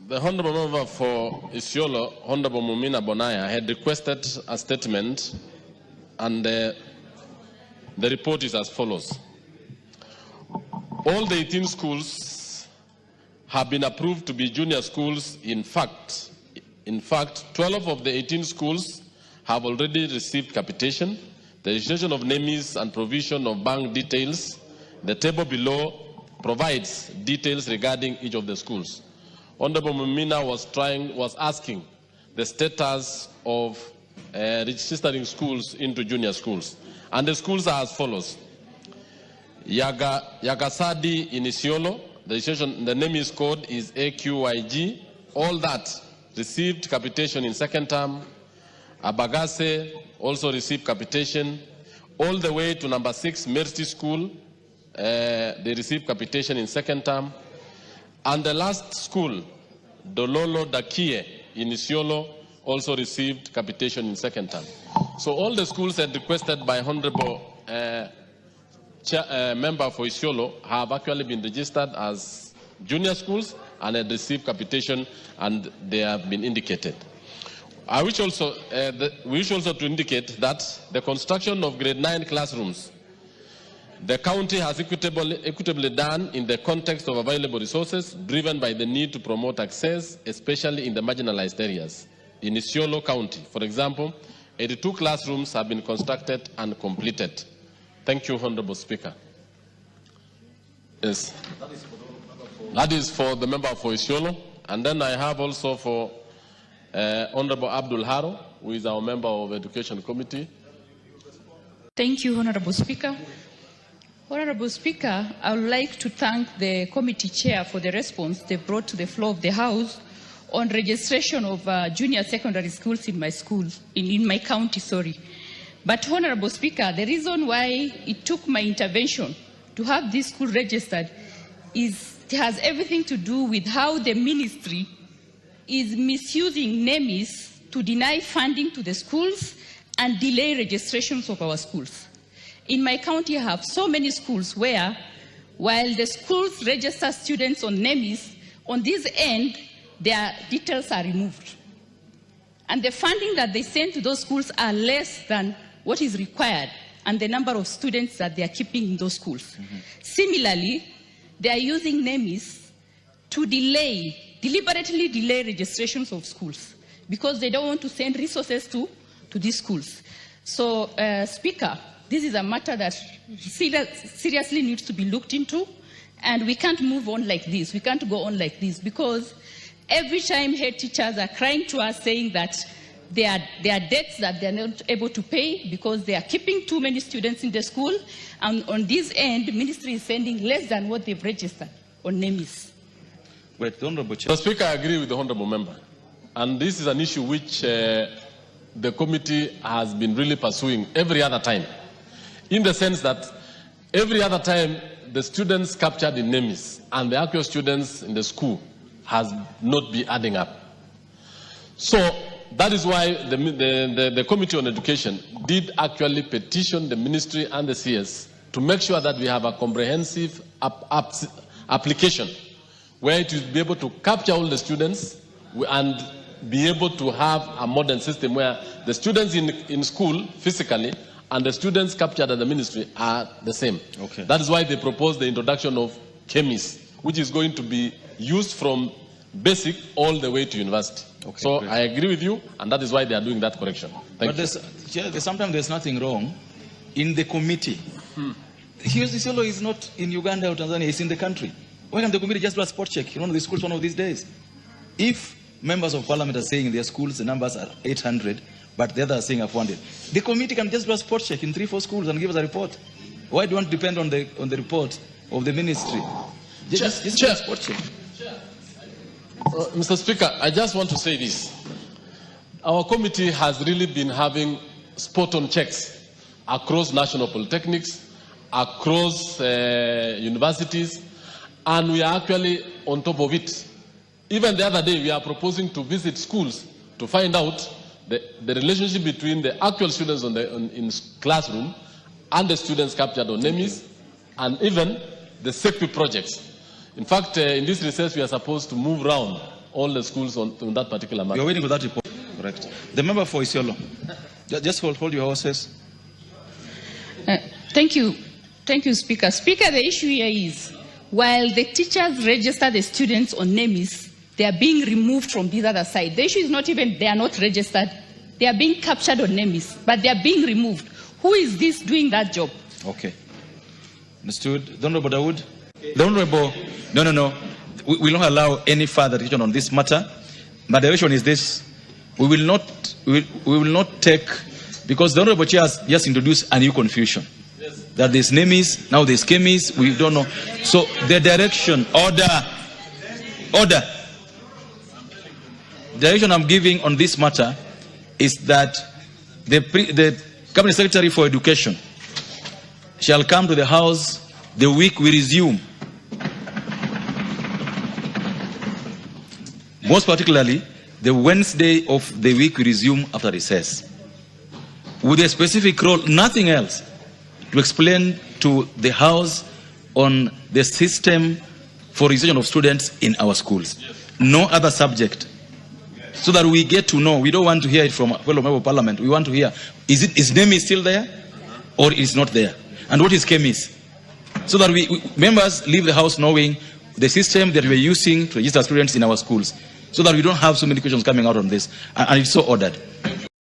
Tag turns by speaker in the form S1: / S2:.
S1: The Honorable Member for Isiolo, Honorable Mumina Bonaya, had requested a statement, and the report is as follows. All the 18 schools have been approved to be junior schools. In fact, 12 of the 18 schools have already received capitation. The registration of NEMIS and provision of bank details. The table below provides details regarding each of the schools. Honorable Mumina was asking the status of registering schools into junior schools. And the schools are as follows. Yagasadi in Isiolo, the NEMIS code is AQYG. All that received capitation in second term. Abagase also received capitation. All the way to number 6, Mercy School, they received capitation in second term. And the last school, Dololo Dakie in Isiolo, also received capitation in second term. So all the schools that requested by Honorable Member for Isiolo have actually been registered as junior schools and had received capitation, and they have been indicated. I wish also, we wish also to indicate that the construction of grade 9 classrooms, the county has equitably done in the context of available resources, driven by the need to promote access, especially in the marginalized areas. In Isiolo County, for example, 82 classrooms have been constructed and completed. Thank you, Honorable Speaker. Yes. That is for the member for Isiolo. And then I have also for Honorable Abdul Haro, who is our member of the Education Committee.
S2: Thank you, Honorable Speaker. Honorable Speaker, I would like to thank the committee chair for the response they brought to the floor of the House on registration of junior secondary schools in my county. But Honorable Speaker, the reason why it took my intervention to have this school registered it has everything to do with how the ministry is misusing NEMIS to deny funding to the schools and delay registrations of our schools. In my county, I have so many schools where, while the schools register students on NEMIS, on this end, their details are removed. And the funding that they send to those schools are less than what is required and the number of students that they are keeping in those schools. Similarly, they are using NEMIS to deliberately delay registrations of schools because they don't want to send resources to these schools. So, Speaker, this is a matter that seriously needs to be looked into, and we can't move on like this. We can't go on like this because every time head teachers are crying to us saying that there are debts that they are not able to pay because they are keeping too many students in the school, and on this end, the ministry is sending less than what they've registered on NEMIS.
S3: Wait, the Honorable Chair.
S1: Mr. Speaker, I agree with the Honorable Member. And this is an issue which the committee has been really pursuing every other time, in the sense that every other time the students captured in NEMIS and the actual students in the school has not been adding up. So that is why the Committee on Education did actually petition the ministry and the CS to make sure that we have a comprehensive application where it will be able to capture all the students and be able to have a modern system where the students in school physically and the students captured at the ministry are the same.
S3: Okay.
S1: That is why they proposed the introduction of NEMIS, which is going to be used from basic all the way to university. Okay, so great. I agree with you, and that is why they are doing that correction. Thank you.
S3: Sometimes there's nothing wrong in the committee. Isiolo is not in Uganda or Tanzania, it's in the country. Why can't the committee just do a spot check in one of the schools one of these days? If members of parliament are saying in their schools the numbers are 800, but the others are saying are 400, the committee can just do a spot check in 3-4 schools and give us a report. Why do you want to depend on the report of the ministry? Just do a spot check.
S1: Mr. Speaker, I just want to say this. Our committee has really been having spot-on checks across national polytechnics, across universities, and we are actually on top of it. Even the other day, we are proposing to visit schools to find out the relationship between the actual students in classroom and the students captured on NEMIS, and even the SECPI projects. In fact, in this research, we are supposed to move around all the schools on that particular matter.
S3: You're waiting for that report. Correct. The member for Isiolo. Just hold your horses.
S2: Thank you. Thank you, Speaker. Speaker, the issue here is, while the teachers register the students on NEMIS, they are being removed from this other side. The issue is not even they are not registered. They are being captured on NEMIS, but they are being removed. Who is this doing that job?
S3: Okay. Understood. The Honorable Dawood? The Honorable... No. We will not allow any further decision on this matter. My direction is this. We will not take... Because the Honorable Chair has just introduced a new confusion. Yes. That there's NEMIS, now there's chemis, we don't know. So the direction, order. The direction I'm giving on this matter is that the Cabinet Secretary for Education shall come to the House the week we resume. Most particularly, the Wednesday of the week we resume after recess. With a specific role, nothing else, to explain to the House on the system for registration of students in our schools. No other subject. So that we get to know. We don't want to hear it from a fellow member of parliament. We want to hear, is NEMIS still there or is not there? And what is chemis? So that we members leave the House knowing the system that we're using to register students in our schools. So that we don't have so many questions coming out on this. And it's so ordered.